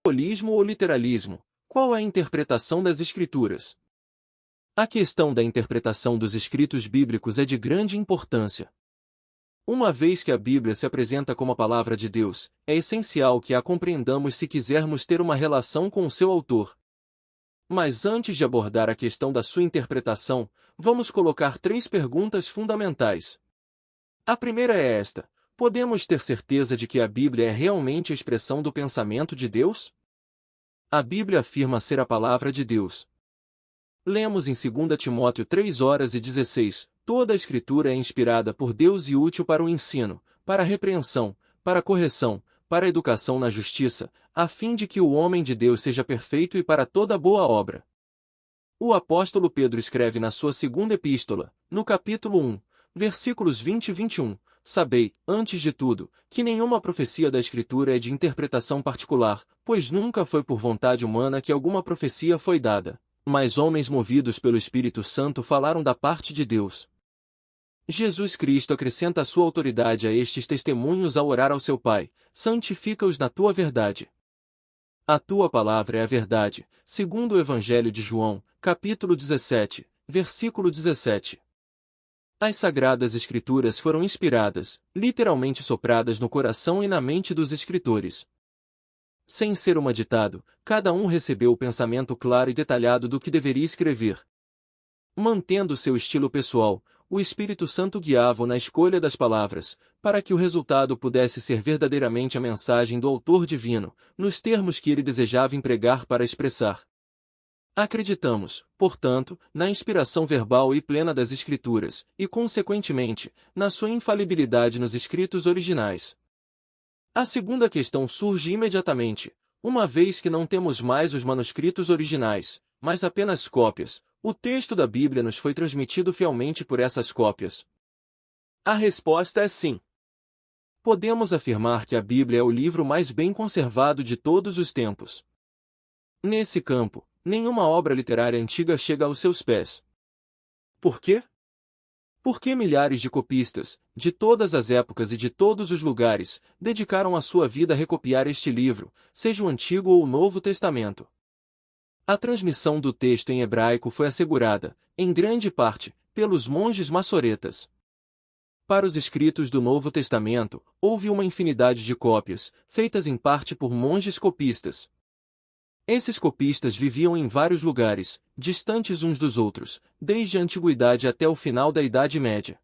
Simbolismo ou literalismo? Qual é a interpretação das Escrituras? A questão da interpretação dos escritos bíblicos é de grande importância. Uma vez que a Bíblia se apresenta como a palavra de Deus, é essencial que a compreendamos se quisermos ter uma relação com o seu autor. Mas antes de abordar a questão da sua interpretação, vamos colocar 3 perguntas fundamentais. A primeira é esta: podemos ter certeza de que a Bíblia é realmente a expressão do pensamento de Deus? A Bíblia afirma ser a palavra de Deus. Lemos em 2 Timóteo 3:16, toda a Escritura é inspirada por Deus e útil para o ensino, para a repreensão, para a correção, para a educação na justiça, a fim de que o homem de Deus seja perfeito e para toda boa obra. O apóstolo Pedro escreve na sua segunda epístola, no capítulo 1, versículos 20 e 21, sabei, antes de tudo, que nenhuma profecia da Escritura é de interpretação particular, pois nunca foi por vontade humana que alguma profecia foi dada, mas homens movidos pelo Espírito Santo falaram da parte de Deus. Jesus Cristo acrescenta a sua autoridade a estes testemunhos ao orar ao seu Pai: santifica-os na tua verdade. A tua palavra é a verdade, segundo o Evangelho de João, capítulo 17, versículo 17. As Sagradas Escrituras foram inspiradas, literalmente sopradas no coração e na mente dos escritores. Sem ser uma ditado, cada um recebeu o pensamento claro e detalhado do que deveria escrever. Mantendo seu estilo pessoal, o Espírito Santo guiava-o na escolha das palavras, para que o resultado pudesse ser verdadeiramente a mensagem do autor divino, nos termos que ele desejava empregar para expressar. Acreditamos, portanto, na inspiração verbal e plena das Escrituras, e, consequentemente, na sua infalibilidade nos escritos originais. A segunda questão surge imediatamente: uma vez que não temos mais os manuscritos originais, mas apenas cópias, o texto da Bíblia nos foi transmitido fielmente por essas cópias? A resposta é sim. Podemos afirmar que a Bíblia é o livro mais bem conservado de todos os tempos. Nesse campo, nenhuma obra literária antiga chega aos seus pés. Por quê? Porque milhares de copistas, de todas as épocas e de todos os lugares, dedicaram a sua vida a recopiar este livro, seja o Antigo ou o Novo Testamento. A transmissão do texto em hebraico foi assegurada, em grande parte, pelos monges massoretas. Para os escritos do Novo Testamento, houve uma infinidade de cópias, feitas em parte por monges copistas. Esses copistas viviam em vários lugares, distantes uns dos outros, desde a Antiguidade até o final da Idade Média.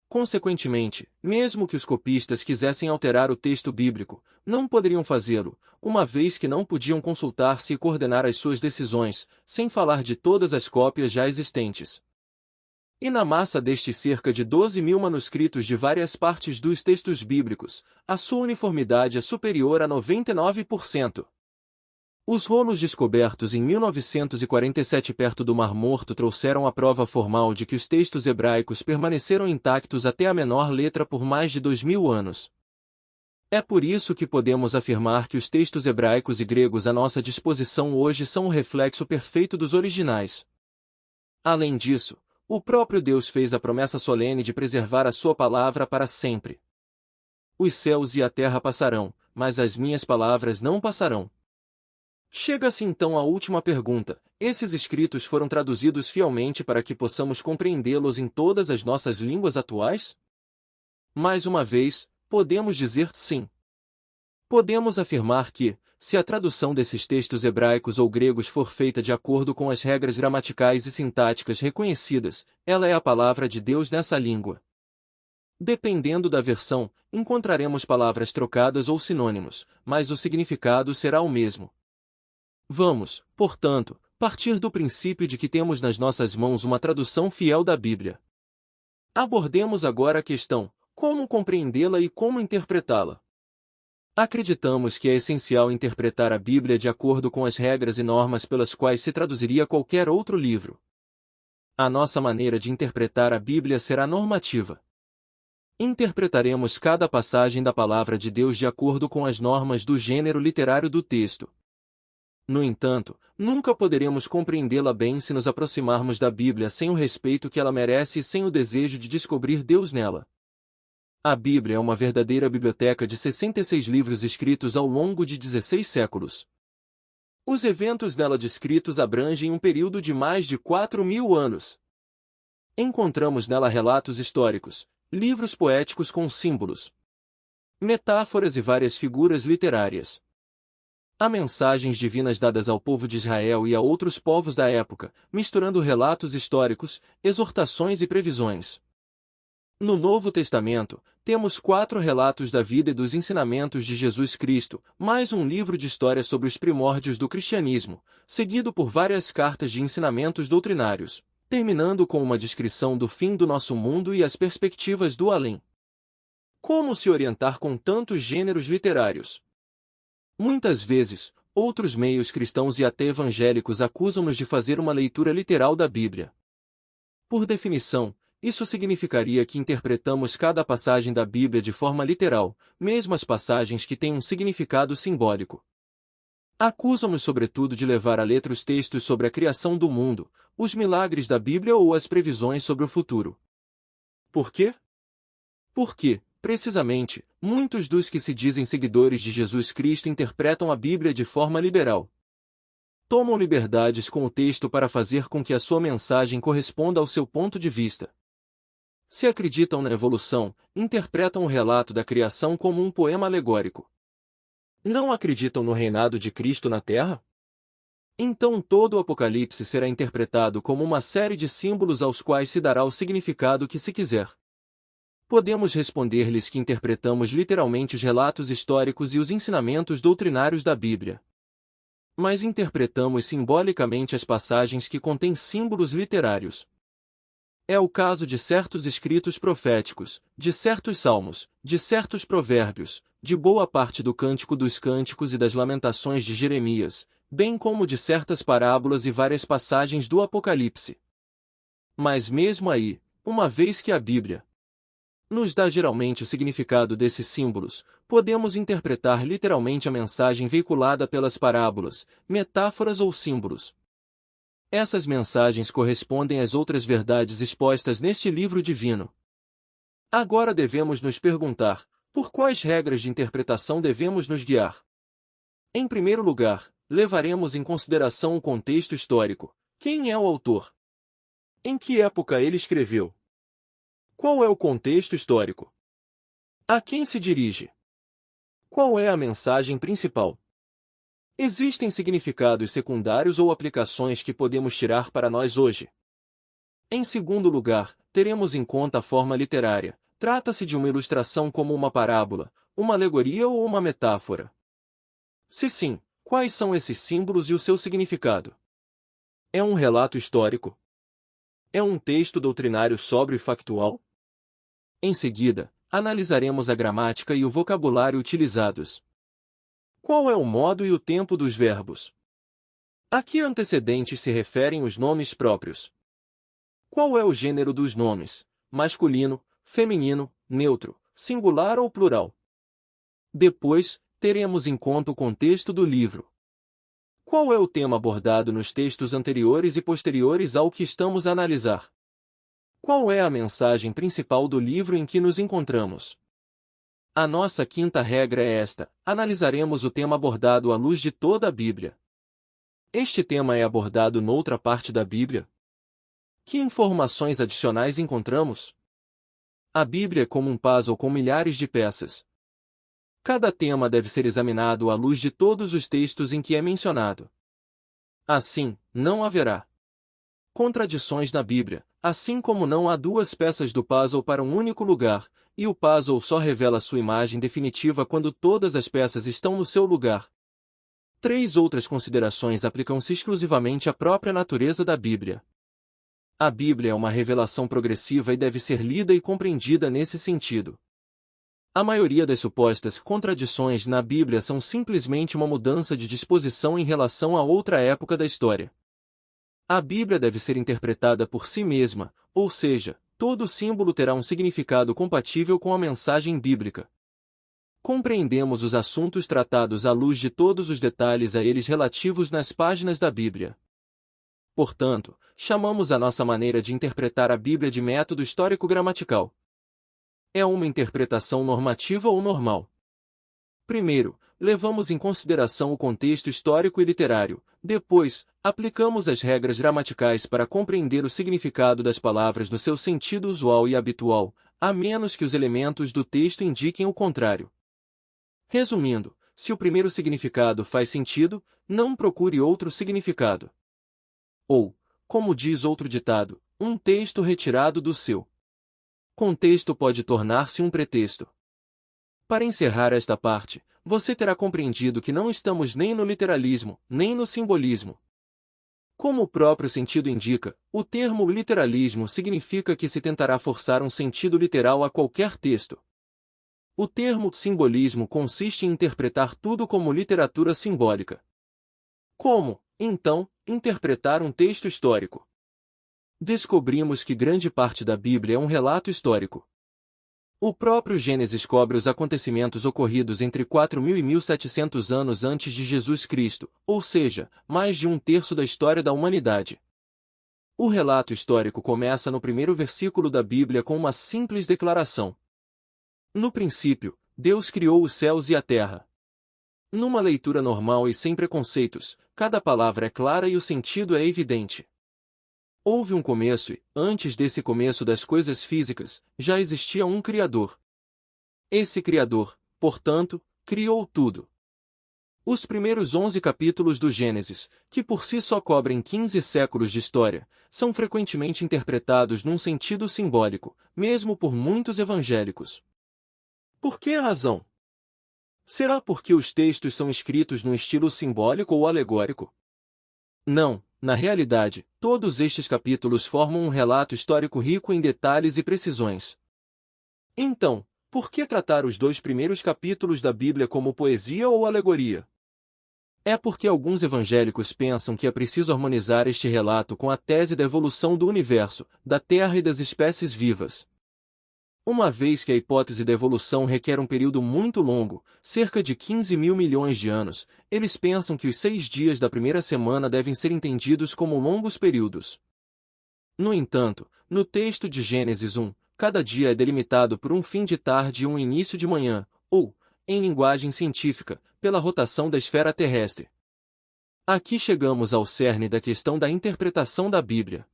Consequentemente, mesmo que os copistas quisessem alterar o texto bíblico, não poderiam fazê-lo, uma vez que não podiam consultar-se e coordenar as suas decisões, sem falar de todas as cópias já existentes. E na massa destes cerca de 12.000 manuscritos de várias partes dos textos bíblicos, a sua uniformidade é superior a 99%. Os rolos descobertos em 1947 perto do Mar Morto trouxeram a prova formal de que os textos hebraicos permaneceram intactos até a menor letra por mais de 2.000 anos. É por isso que podemos afirmar que os textos hebraicos e gregos à nossa disposição hoje são o reflexo perfeito dos originais. Além disso, o próprio Deus fez a promessa solene de preservar a sua palavra para sempre. Os céus e a terra passarão, mas as minhas palavras não passarão. Chega-se então à última pergunta: esses escritos foram traduzidos fielmente para que possamos compreendê-los em todas as nossas línguas atuais? Mais uma vez, podemos dizer sim. Podemos afirmar que, se a tradução desses textos hebraicos ou gregos for feita de acordo com as regras gramaticais e sintáticas reconhecidas, ela é a palavra de Deus nessa língua. Dependendo da versão, encontraremos palavras trocadas ou sinônimos, mas o significado será o mesmo. Vamos, portanto, partir do princípio de que temos nas nossas mãos uma tradução fiel da Bíblia. Abordemos agora a questão: como compreendê-la e como interpretá-la? Acreditamos que é essencial interpretar a Bíblia de acordo com as regras e normas pelas quais se traduziria qualquer outro livro. A nossa maneira de interpretar a Bíblia será normativa. Interpretaremos cada passagem da Palavra de Deus de acordo com as normas do gênero literário do texto. No entanto, nunca poderemos compreendê-la bem se nos aproximarmos da Bíblia sem o respeito que ela merece e sem o desejo de descobrir Deus nela. A Bíblia é uma verdadeira biblioteca de 66 livros escritos ao longo de 16 séculos. Os eventos nela descritos abrangem um período de mais de 4.000 anos. Encontramos nela relatos históricos, livros poéticos com símbolos, metáforas e várias figuras literárias. Há mensagens divinas dadas ao povo de Israel e a outros povos da época, misturando relatos históricos, exortações e previsões. No Novo Testamento, temos 4 relatos da vida e dos ensinamentos de Jesus Cristo, mais um livro de história sobre os primórdios do cristianismo, seguido por várias cartas de ensinamentos doutrinários, terminando com uma descrição do fim do nosso mundo e as perspectivas do além. Como se orientar com tantos gêneros literários? Muitas vezes, outros meios cristãos e até evangélicos acusam-nos de fazer uma leitura literal da Bíblia. Por definição, isso significaria que interpretamos cada passagem da Bíblia de forma literal, mesmo as passagens que têm um significado simbólico. Acusam-nos sobretudo de levar à letra os textos sobre a criação do mundo, os milagres da Bíblia ou as previsões sobre o futuro. Por quê? Porque, precisamente, muitos dos que se dizem seguidores de Jesus Cristo interpretam a Bíblia de forma liberal. Tomam liberdades com o texto para fazer com que a sua mensagem corresponda ao seu ponto de vista. Se acreditam na evolução, interpretam o relato da criação como um poema alegórico. Não acreditam no reinado de Cristo na Terra? Então todo o Apocalipse será interpretado como uma série de símbolos aos quais se dará o significado que se quiser. Podemos responder-lhes que interpretamos literalmente os relatos históricos e os ensinamentos doutrinários da Bíblia. Mas interpretamos simbolicamente as passagens que contêm símbolos literários. É o caso de certos escritos proféticos, de certos salmos, de certos provérbios, de boa parte do Cântico dos Cânticos e das Lamentações de Jeremias, bem como de certas parábolas e várias passagens do Apocalipse. Mas mesmo aí, uma vez que a Bíblia nos dá geralmente o significado desses símbolos, podemos interpretar literalmente a mensagem veiculada pelas parábolas, metáforas ou símbolos. Essas mensagens correspondem às outras verdades expostas neste livro divino. Agora devemos nos perguntar, por quais regras de interpretação devemos nos guiar? Em primeiro lugar, levaremos em consideração o contexto histórico. Quem é o autor? Em que época ele escreveu? Qual é o contexto histórico? A quem se dirige? Qual é a mensagem principal? Existem significados secundários ou aplicações que podemos tirar para nós hoje? Em segundo lugar, teremos em conta a forma literária. Trata-se de uma ilustração como uma parábola, uma alegoria ou uma metáfora? Se sim, quais são esses símbolos e o seu significado? É um relato histórico? É um texto doutrinário sóbrio e factual? Em seguida, analisaremos a gramática e o vocabulário utilizados. Qual é o modo e o tempo dos verbos? A que antecedentes se referem os nomes próprios? Qual é o gênero dos nomes? Masculino, feminino, neutro, singular ou plural? Depois, teremos em conta o contexto do livro. Qual é o tema abordado nos textos anteriores e posteriores ao que estamos a analisar? Qual é a mensagem principal do livro em que nos encontramos? A nossa quinta regra é esta: analisaremos o tema abordado à luz de toda a Bíblia. Este tema é abordado noutra parte da Bíblia? Que informações adicionais encontramos? A Bíblia é como um puzzle com milhares de peças. Cada tema deve ser examinado à luz de todos os textos em que é mencionado. Assim, não haverá contradições na Bíblia, assim como não há duas peças do puzzle para um único lugar, e o puzzle só revela sua imagem definitiva quando todas as peças estão no seu lugar. 3 outras considerações aplicam-se exclusivamente à própria natureza da Bíblia. A Bíblia é uma revelação progressiva e deve ser lida e compreendida nesse sentido. A maioria das supostas contradições na Bíblia são simplesmente uma mudança de disposição em relação a outra época da história. A Bíblia deve ser interpretada por si mesma, ou seja, todo símbolo terá um significado compatível com a mensagem bíblica. Compreendemos os assuntos tratados à luz de todos os detalhes a eles relativos nas páginas da Bíblia. Portanto, chamamos a nossa maneira de interpretar a Bíblia de método histórico-gramatical. é uma interpretação normativa ou normal. Primeiro, levamos em consideração o contexto histórico e literário. Depois, aplicamos as regras gramaticais para compreender o significado das palavras no seu sentido usual e habitual, a menos que os elementos do texto indiquem o contrário. Resumindo, se o primeiro significado faz sentido, não procure outro significado. Ou, como diz outro ditado, um texto retirado do seu contexto pode tornar-se um pretexto. Para encerrar esta parte, você terá compreendido que não estamos nem no literalismo, nem no simbolismo. Como o próprio sentido indica, o termo literalismo significa que se tentará forçar um sentido literal a qualquer texto. O termo simbolismo consiste em interpretar tudo como literatura simbólica. Como, então, interpretar um texto histórico? Descobrimos que grande parte da Bíblia é um relato histórico. O próprio Gênesis cobre os acontecimentos ocorridos entre 4.000 e 1.700 anos antes de Jesus Cristo, ou seja, mais de um terço da história da humanidade. O relato histórico começa no primeiro versículo da Bíblia com uma simples declaração. No princípio, Deus criou os céus e a terra. Numa leitura normal e sem preconceitos, cada palavra é clara e o sentido é evidente. Houve um começo e, antes desse começo das coisas físicas, já existia um Criador. Esse Criador, portanto, criou tudo. Os primeiros 11 capítulos do Gênesis, que por si só cobrem 15 séculos de história, são frequentemente interpretados num sentido simbólico, mesmo por muitos evangélicos. Por que razão? Será porque os textos são escritos num estilo simbólico ou alegórico? Não. Na realidade, todos estes capítulos formam um relato histórico rico em detalhes e precisões. Então, por que tratar os 2 primeiros capítulos da Bíblia como poesia ou alegoria? É porque alguns evangélicos pensam que é preciso harmonizar este relato com a tese da evolução do universo, da Terra e das espécies vivas. Uma vez que a hipótese da evolução requer um período muito longo, cerca de 15 mil milhões de anos, eles pensam que os 6 dias da primeira semana devem ser entendidos como longos períodos. No entanto, no texto de Gênesis 1, cada dia é delimitado por um fim de tarde e um início de manhã, ou, em linguagem científica, pela rotação da esfera terrestre. Aqui chegamos ao cerne da questão da interpretação da Bíblia.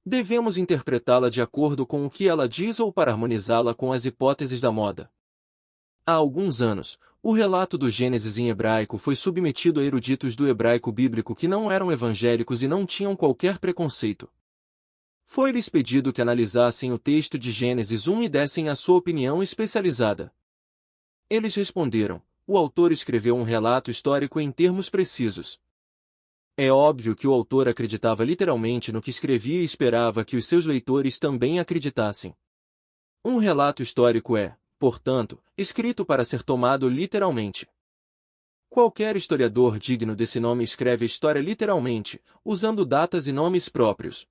Devemos interpretá-la de acordo com o que ela diz ou para harmonizá-la com as hipóteses da moda. Há alguns anos, o relato do Gênesis em hebraico foi submetido a eruditos do hebraico bíblico que não eram evangélicos e não tinham qualquer preconceito. Foi-lhes pedido que analisassem o texto de Gênesis 1 e dessem a sua opinião especializada. Eles responderam: o autor escreveu um relato histórico em termos precisos. É óbvio que o autor acreditava literalmente no que escrevia e esperava que os seus leitores também acreditassem. Um relato histórico é, portanto, escrito para ser tomado literalmente. Qualquer historiador digno desse nome escreve a história literalmente, usando datas e nomes próprios.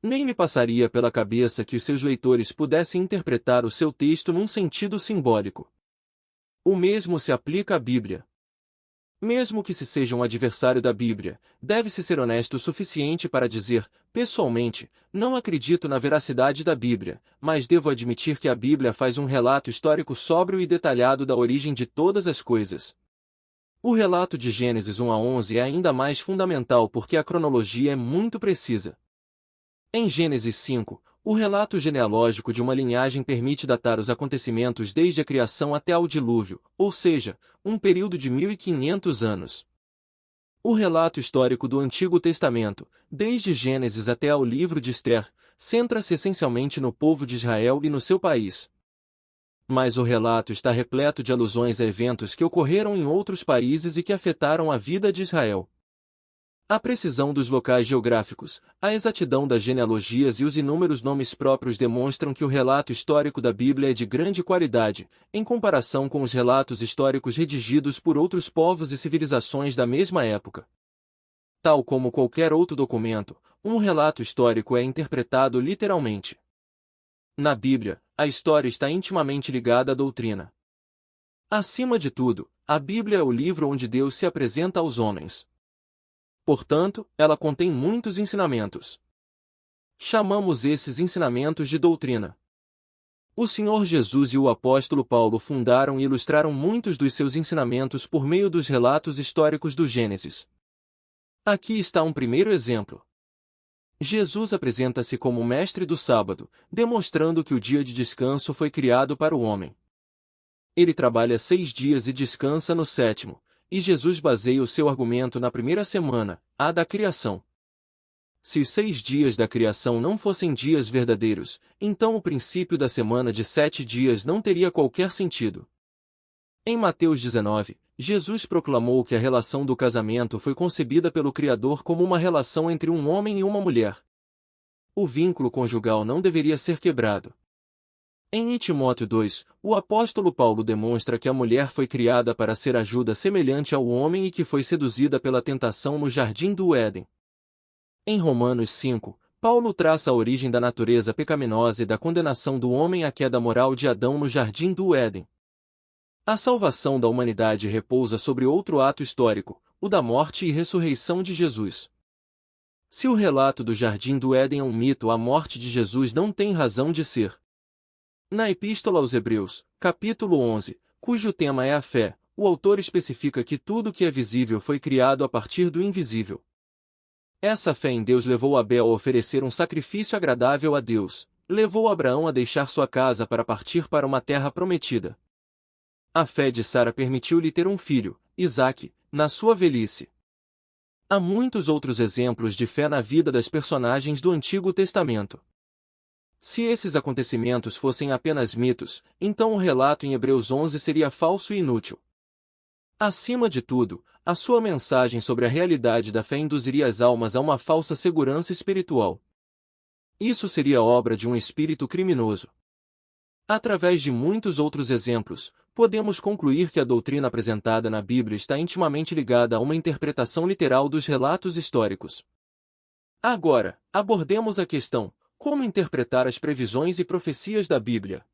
Nem me passaria pela cabeça que os seus leitores pudessem interpretar o seu texto num sentido simbólico. O mesmo se aplica à Bíblia. Mesmo que se seja um adversário da Bíblia, deve-se ser honesto o suficiente para dizer, pessoalmente, não acredito na veracidade da Bíblia, mas devo admitir que a Bíblia faz um relato histórico sóbrio e detalhado da origem de todas as coisas. O relato de Gênesis 1 a 11 é ainda mais fundamental porque a cronologia é muito precisa. Em Gênesis 5, o relato genealógico de uma linhagem permite datar os acontecimentos desde a criação até ao dilúvio, ou seja, um período de 1.500 anos. O relato histórico do Antigo Testamento, desde Gênesis até ao livro de Esther, centra-se essencialmente no povo de Israel e no seu país. Mas o relato está repleto de alusões a eventos que ocorreram em outros países e que afetaram a vida de Israel. A precisão dos locais geográficos, a exatidão das genealogias e os inúmeros nomes próprios demonstram que o relato histórico da Bíblia é de grande qualidade, em comparação com os relatos históricos redigidos por outros povos e civilizações da mesma época. Tal como qualquer outro documento, um relato histórico é interpretado literalmente. Na Bíblia, a história está intimamente ligada à doutrina. Acima de tudo, a Bíblia é o livro onde Deus se apresenta aos homens. Portanto, ela contém muitos ensinamentos. Chamamos esses ensinamentos de doutrina. O Senhor Jesus e o apóstolo Paulo fundaram e ilustraram muitos dos seus ensinamentos por meio dos relatos históricos do Gênesis. Aqui está um primeiro exemplo. Jesus apresenta-se como o mestre do sábado, demonstrando que o dia de descanso foi criado para o homem. Ele trabalha 6 dias e descansa no sétimo, e Jesus baseia o seu argumento na primeira semana, a da criação. Se os 6 dias da criação não fossem dias verdadeiros, então o princípio da semana de 7 dias não teria qualquer sentido. Em Mateus 19, Jesus proclamou que a relação do casamento foi concebida pelo Criador como uma relação entre um homem e uma mulher. O vínculo conjugal não deveria ser quebrado. Em Timóteo 2, o apóstolo Paulo demonstra que a mulher foi criada para ser ajuda semelhante ao homem e que foi seduzida pela tentação no jardim do Éden. Em Romanos 5, Paulo traça a origem da natureza pecaminosa e da condenação do homem à queda moral de Adão no jardim do Éden. A salvação da humanidade repousa sobre outro ato histórico, o da morte e ressurreição de Jesus. Se o relato do jardim do Éden é um mito, a morte de Jesus não tem razão de ser. Na Epístola aos Hebreus, capítulo 11, cujo tema é a fé, o autor especifica que tudo que é visível foi criado a partir do invisível. Essa fé em Deus levou Abel a oferecer um sacrifício agradável a Deus, levou Abraão a deixar sua casa para partir para uma terra prometida. A fé de Sara permitiu-lhe ter um filho, Isaque, na sua velhice. Há muitos outros exemplos de fé na vida das personagens do Antigo Testamento. Se esses acontecimentos fossem apenas mitos, então o relato em Hebreus 11 seria falso e inútil. Acima de tudo, a sua mensagem sobre a realidade da fé induziria as almas a uma falsa segurança espiritual. Isso seria obra de um espírito criminoso. Através de muitos outros exemplos, podemos concluir que a doutrina apresentada na Bíblia está intimamente ligada a uma interpretação literal dos relatos históricos. Agora, abordemos a questão: como interpretar as previsões e profecias da Bíblia?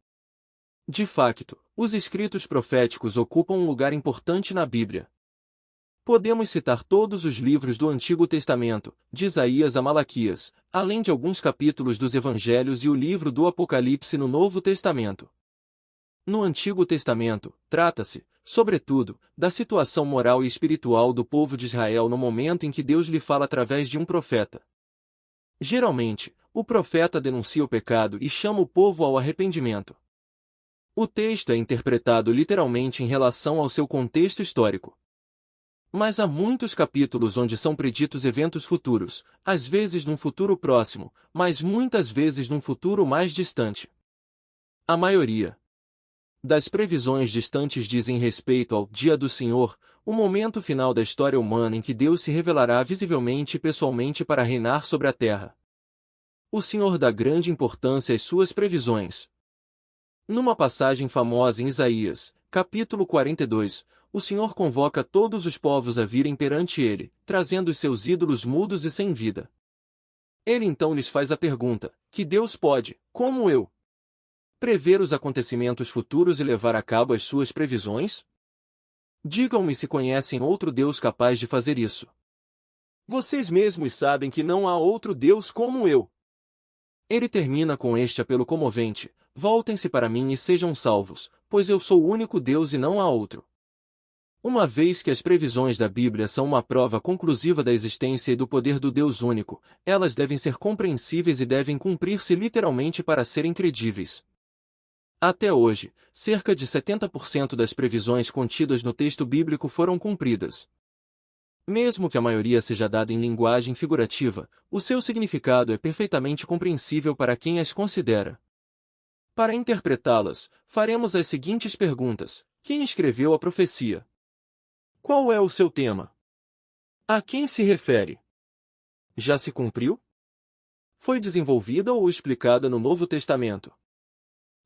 De facto, os escritos proféticos ocupam um lugar importante na Bíblia. Podemos citar todos os livros do Antigo Testamento, de Isaías a Malaquias, além de alguns capítulos dos Evangelhos e o livro do Apocalipse no Novo Testamento. No Antigo Testamento, trata-se, sobretudo, da situação moral e espiritual do povo de Israel no momento em que Deus lhe fala através de um profeta. Geralmente, o profeta denuncia o pecado e chama o povo ao arrependimento. O texto é interpretado literalmente em relação ao seu contexto histórico. Mas há muitos capítulos onde são preditos eventos futuros, às vezes num futuro próximo, mas muitas vezes num futuro mais distante. A maioria das previsões distantes dizem respeito ao dia do Senhor, o momento final da história humana em que Deus se revelará visivelmente e pessoalmente para reinar sobre a terra. O Senhor dá grande importância às suas previsões. Numa passagem famosa em Isaías, capítulo 42, o Senhor convoca todos os povos a virem perante ele, trazendo os seus ídolos mudos e sem vida. Ele então lhes faz a pergunta: que Deus pode, como eu, prever os acontecimentos futuros e levar a cabo as suas previsões? Digam-me se conhecem outro Deus capaz de fazer isso. Vocês mesmos sabem que não há outro Deus como eu. Ele termina com este apelo comovente: voltem-se para mim e sejam salvos, pois eu sou o único Deus e não há outro. Uma vez que as previsões da Bíblia são uma prova conclusiva da existência e do poder do Deus único, elas devem ser compreensíveis e devem cumprir-se literalmente para serem credíveis. Até hoje, cerca de 70% das previsões contidas no texto bíblico foram cumpridas. Mesmo que a maioria seja dada em linguagem figurativa, o seu significado é perfeitamente compreensível para quem as considera. Para interpretá-las, faremos as seguintes perguntas: quem escreveu a profecia? Qual é o seu tema? A quem se refere? Já se cumpriu? Foi desenvolvida ou explicada no Novo Testamento?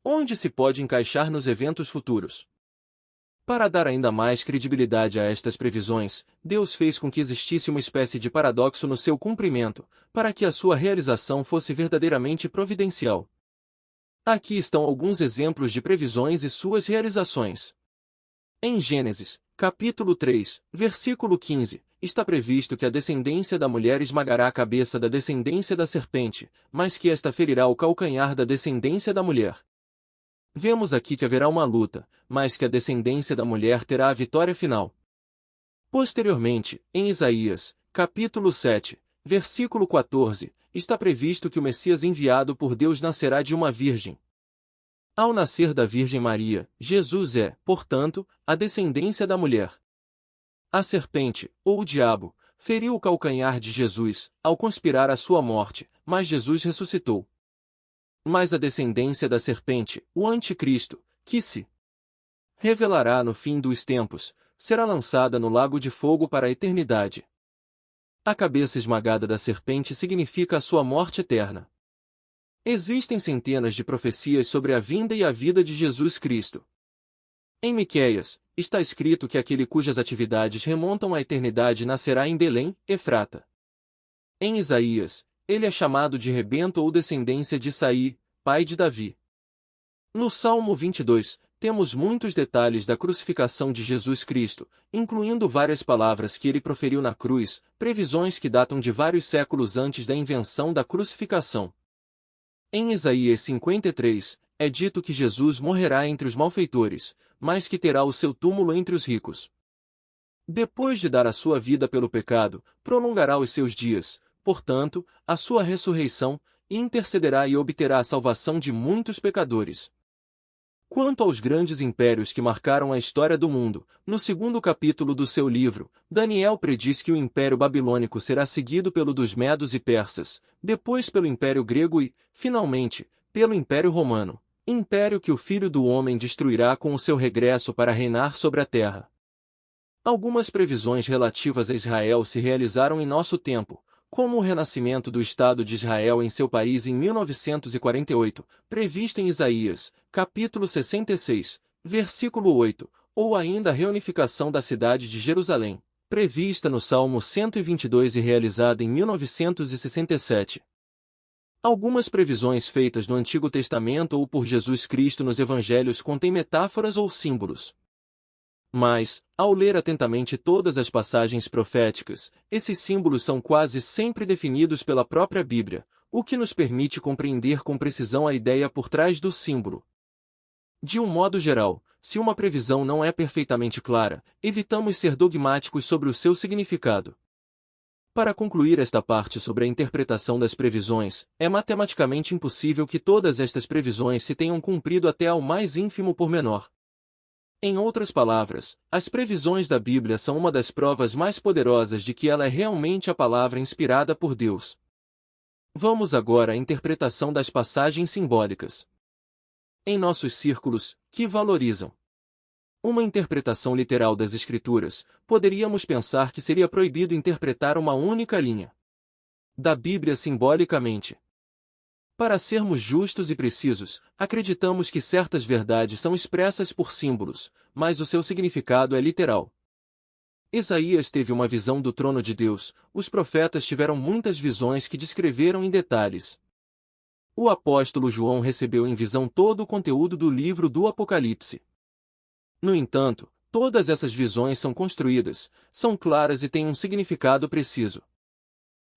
Onde se pode encaixar nos eventos futuros? Para dar ainda mais credibilidade a estas previsões, Deus fez com que existisse uma espécie de paradoxo no seu cumprimento, para que a sua realização fosse verdadeiramente providencial. Aqui estão alguns exemplos de previsões e suas realizações. Em Gênesis, capítulo 3, versículo 15, está previsto que a descendência da mulher esmagará a cabeça da descendência da serpente, mas que esta ferirá o calcanhar da descendência da mulher. Vemos aqui que haverá uma luta, mas que a descendência da mulher terá a vitória final. Posteriormente, em Isaías, capítulo 7, versículo 14, está previsto que o Messias enviado por Deus nascerá de uma virgem. Ao nascer da Virgem Maria, Jesus é, portanto, a descendência da mulher. A serpente, ou o diabo, feriu o calcanhar de Jesus, ao conspirar a sua morte, mas Jesus ressuscitou. Mas a descendência da serpente, o anticristo, que se revelará no fim dos tempos, será lançada no lago de fogo para a eternidade. A cabeça esmagada da serpente significa a sua morte eterna. Existem centenas de profecias sobre a vinda e a vida de Jesus Cristo. Em Miqueias, está escrito que aquele cujas atividades remontam à eternidade nascerá em Belém, Efrata. Em Isaías, ele é chamado de rebento ou descendência de Isaí, pai de Davi. No Salmo 22, temos muitos detalhes da crucificação de Jesus Cristo, incluindo várias palavras que ele proferiu na cruz, previsões que datam de vários séculos antes da invenção da crucificação. Em Isaías 53, é dito que Jesus morrerá entre os malfeitores, mas que terá o seu túmulo entre os ricos. Depois de dar a sua vida pelo pecado, prolongará os seus dias, portanto, a sua ressurreição, e intercederá e obterá a salvação de muitos pecadores. Quanto aos grandes impérios que marcaram a história do mundo, no segundo capítulo do seu livro, Daniel prediz que o Império Babilônico será seguido pelo dos Medos e Persas, depois pelo Império Grego e, finalmente, pelo Império Romano, império que o Filho do Homem destruirá com o seu regresso para reinar sobre a terra. Algumas previsões relativas a Israel se realizaram em nosso tempo, como o renascimento do Estado de Israel em seu país em 1948, previsto em Isaías, capítulo 66, versículo 8, ou ainda a reunificação da cidade de Jerusalém, prevista no Salmo 122 e realizada em 1967. Algumas previsões feitas no Antigo Testamento ou por Jesus Cristo nos Evangelhos contêm metáforas ou símbolos. Mas, ao ler atentamente todas as passagens proféticas, esses símbolos são quase sempre definidos pela própria Bíblia, o que nos permite compreender com precisão a ideia por trás do símbolo. De um modo geral, se uma previsão não é perfeitamente clara, evitamos ser dogmáticos sobre o seu significado. Para concluir esta parte sobre a interpretação das previsões, é matematicamente impossível que todas estas previsões se tenham cumprido até ao mais ínfimo pormenor. Em outras palavras, as previsões da Bíblia são uma das provas mais poderosas de que ela é realmente a palavra inspirada por Deus. Vamos agora à interpretação das passagens simbólicas. Em nossos círculos, que valorizam uma interpretação literal das Escrituras, poderíamos pensar que seria proibido interpretar uma única linha da Bíblia simbolicamente. Para sermos justos e precisos, acreditamos que certas verdades são expressas por símbolos, mas o seu significado é literal. Isaías teve uma visão do trono de Deus, os profetas tiveram muitas visões que descreveram em detalhes. O apóstolo João recebeu em visão todo o conteúdo do livro do Apocalipse. No entanto, todas essas visões são construídas, são claras e têm um significado preciso.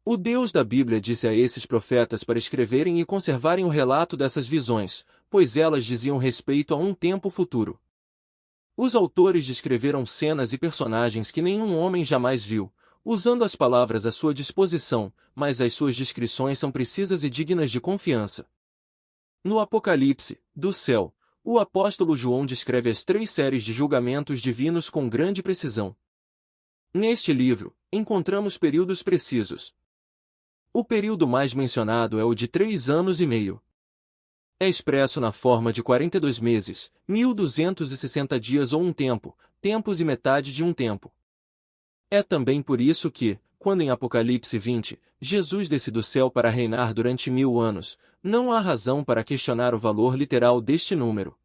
O Deus da Bíblia disse a esses profetas para escreverem e conservarem o relato dessas visões, pois elas diziam respeito a um tempo futuro. Os autores descreveram cenas e personagens que nenhum homem jamais viu, usando as palavras à sua disposição, mas as suas descrições são precisas e dignas de confiança. No Apocalipse, do céu, o apóstolo João descreve as 3 séries de julgamentos divinos com grande precisão. Neste livro, encontramos períodos precisos. O período mais mencionado é o de 3 anos e meio. É expresso na forma de 42 meses, 1260 dias ou um tempo, tempos e metade de um tempo. É também por isso que, quando em Apocalipse 20, Jesus desce do céu para reinar durante 1000 anos, não há razão para questionar o valor literal deste número.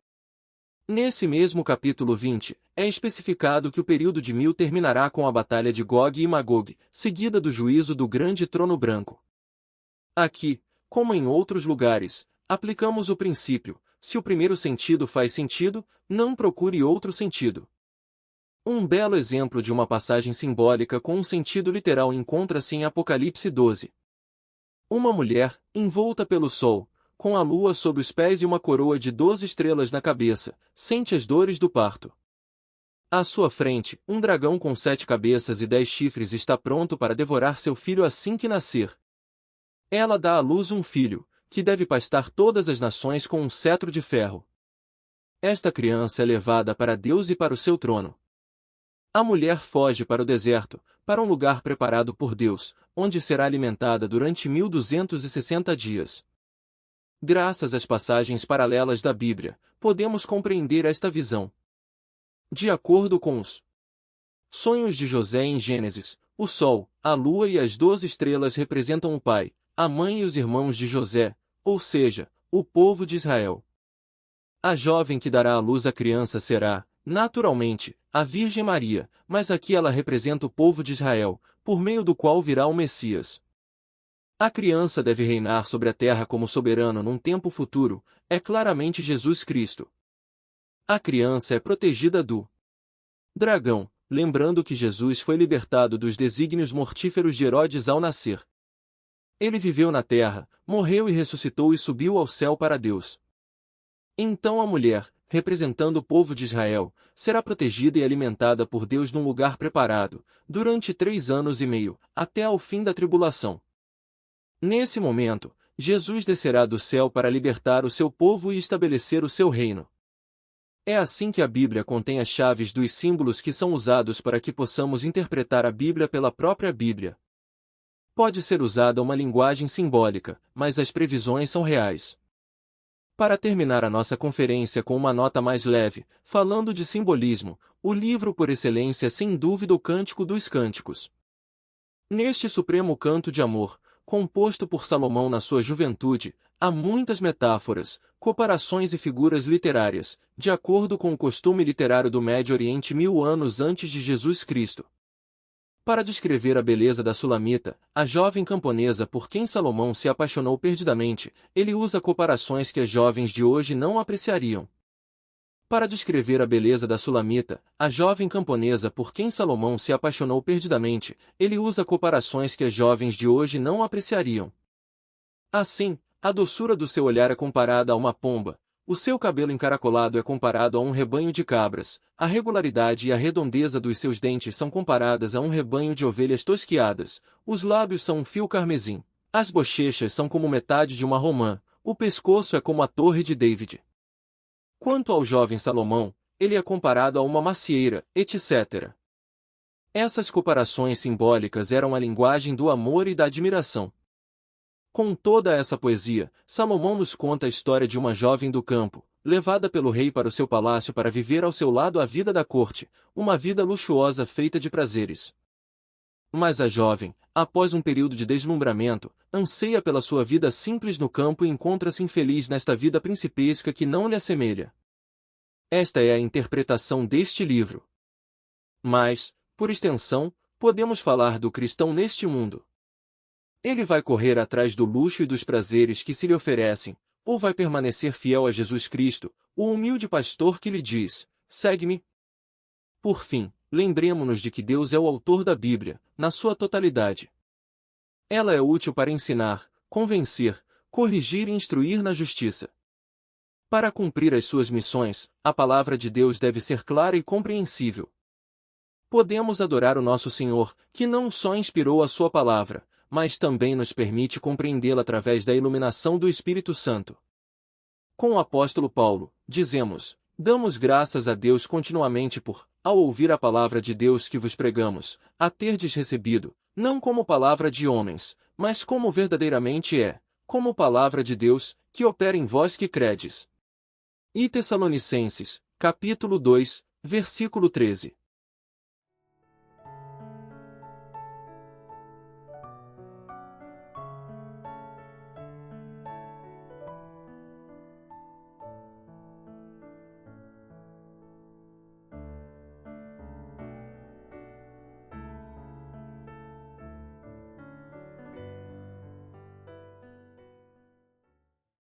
Nesse mesmo capítulo 20, é especificado que o período de 1000 terminará com a batalha de Gog e Magog, seguida do juízo do grande trono branco. Aqui, como em outros lugares, aplicamos o princípio: se o primeiro sentido faz sentido, não procure outro sentido. Um belo exemplo de uma passagem simbólica com um sentido literal encontra-se em Apocalipse 12. Uma mulher, envolta pelo sol, com a lua sob os pés e uma coroa de 12 estrelas na cabeça, sente as dores do parto. À sua frente, um dragão com 7 cabeças e 10 chifres está pronto para devorar seu filho assim que nascer. Ela dá à luz um filho, que deve pastar todas as nações com um cetro de ferro. Esta criança é levada para Deus e para o seu trono. A mulher foge para o deserto, para um lugar preparado por Deus, onde será alimentada durante 1260 dias. Graças às passagens paralelas da Bíblia, podemos compreender esta visão. De acordo com os sonhos de José em Gênesis, o sol, a lua e as 12 estrelas representam o pai, a mãe e os irmãos de José, ou seja, o povo de Israel. A jovem que dará à luz a criança será, naturalmente, a Virgem Maria, mas aqui ela representa o povo de Israel, por meio do qual virá o Messias. A criança deve reinar sobre a terra como soberano num tempo futuro, é claramente Jesus Cristo. A criança é protegida do dragão, lembrando que Jesus foi libertado dos desígnios mortíferos de Herodes ao nascer. Ele viveu na terra, morreu e ressuscitou e subiu ao céu para Deus. Então a mulher, representando o povo de Israel, será protegida e alimentada por Deus num lugar preparado, durante 3 anos e meio, até ao fim da tribulação. Nesse momento, Jesus descerá do céu para libertar o seu povo e estabelecer o seu reino. É assim que a Bíblia contém as chaves dos símbolos que são usados para que possamos interpretar a Bíblia pela própria Bíblia. Pode ser usada uma linguagem simbólica, mas as previsões são reais. Para terminar a nossa conferência com uma nota mais leve, falando de simbolismo, o livro por excelência é sem dúvida o Cântico dos Cânticos. Neste supremo canto de amor, composto por Salomão na sua juventude, há muitas metáforas, comparações e figuras literárias, de acordo com o costume literário do Médio Oriente 1000 anos antes de Jesus Cristo. Para descrever a beleza da Sulamita, a jovem camponesa por quem Salomão se apaixonou perdidamente, ele usa comparações que as jovens de hoje não apreciariam. Para descrever a beleza da Sulamita, a jovem camponesa por quem Salomão se apaixonou perdidamente, ele usa comparações que as jovens de hoje não apreciariam. Assim, a doçura do seu olhar é comparada a uma pomba, o seu cabelo encaracolado é comparado a um rebanho de cabras, a regularidade e a redondeza dos seus dentes são comparadas a um rebanho de ovelhas tosquiadas, os lábios são um fio carmesim, as bochechas são como metade de uma romã, o pescoço é como a torre de David. Quanto ao jovem Salomão, ele é comparado a uma macieira, etc. Essas comparações simbólicas eram a linguagem do amor e da admiração. Com toda essa poesia, Salomão nos conta a história de uma jovem do campo, levada pelo rei para o seu palácio para viver ao seu lado a vida da corte, uma vida luxuosa feita de prazeres. Mas a jovem, após um período de deslumbramento, anseia pela sua vida simples no campo e encontra-se infeliz nesta vida principesca que não lhe assemelha. Esta é a interpretação deste livro. Mas, por extensão, podemos falar do cristão neste mundo. Ele vai correr atrás do luxo e dos prazeres que se lhe oferecem, ou vai permanecer fiel a Jesus Cristo, o humilde pastor que lhe diz, segue-me? Por fim, lembremo-nos de que Deus é o autor da Bíblia, na sua totalidade. Ela é útil para ensinar, convencer, corrigir e instruir na justiça. Para cumprir as suas missões, a palavra de Deus deve ser clara e compreensível. Podemos adorar o nosso Senhor, que não só inspirou a sua palavra, mas também nos permite compreendê-la através da iluminação do Espírito Santo. Com o apóstolo Paulo, dizemos, damos graças a Deus continuamente por, ao ouvir a palavra de Deus que vos pregamos, a terdes recebido, não como palavra de homens, mas como verdadeiramente é, como palavra de Deus, que opera em vós que credes. E Tessalonicenses, capítulo 2, versículo 13.